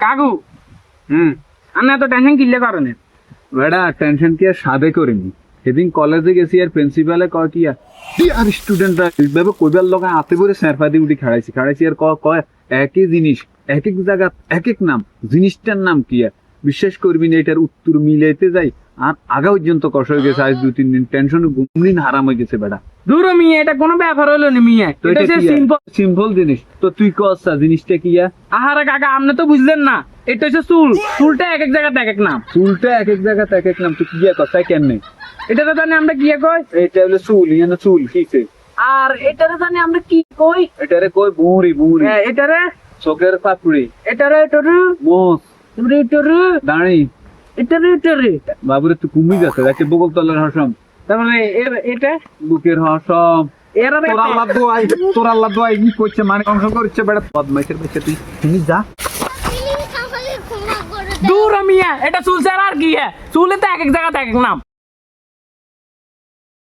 কাকু আমি এত টেনশন কিনলে কারণে বেটা টেনশন কি আর সাদে করিনি সেদিন কলেজে গেছি আর প্রিন্সিপালে কয় কি আর স্টুডেন্টরা এইভাবে কইবার লগে হাতে করে স্যারফাদি উঠি খাড়াইছি আর কয় একই জিনিস এক এক জায়গা এক এক নাম জিনিসটার নাম কি আর বিশ্বাস করবি না এটার উত্তর মিলাইতে যাই আর আগা পর্যন্ত কষ্ট হয়ে গেছে আজ 2-3 দিন টেনশনে ঘুমদিন হারাম হয়ে গেছে বেটা। দূর মিয়া এটা কোনো ব্যাপার হলো না মিয়া, তো এটা এটা সিম্পল সিম্পল জিনিস তো তুই কস জিনিসটা কি আহারে কাকা আপনি তো বুঝলেন না, এটা হচ্ছে চুলটা এক এক জায়গাতে এক এক নাম, চুলটা এক এক জায়গাতে এক এক নাম তুই কি কথাই কেমনে এটা তো জানি আমরা কি কই, এটা হলো চুল ইয়ানা চুল কিছে আর এটারে জানি আমরা কি কই, এটারে কই বুড়ি বুড়ি এটারে চোখের পাপড়ি এটারে মোস এটারে দাঁড়ি এটারে বাবুরে তুই কমই যাচ্ছে দেখে বগল তলার হসম তারপরে এটা বুকের হসম এরা তোর আল্লাহ দোয়াই কি করছে মানে অংশ করছে বেটা বদমাইশের বেঁচে তুমি যা দূর মিয়া এটা চুল ছাড়া আর কি চুলে তো এক এক জায়গাতে এক এক নাম।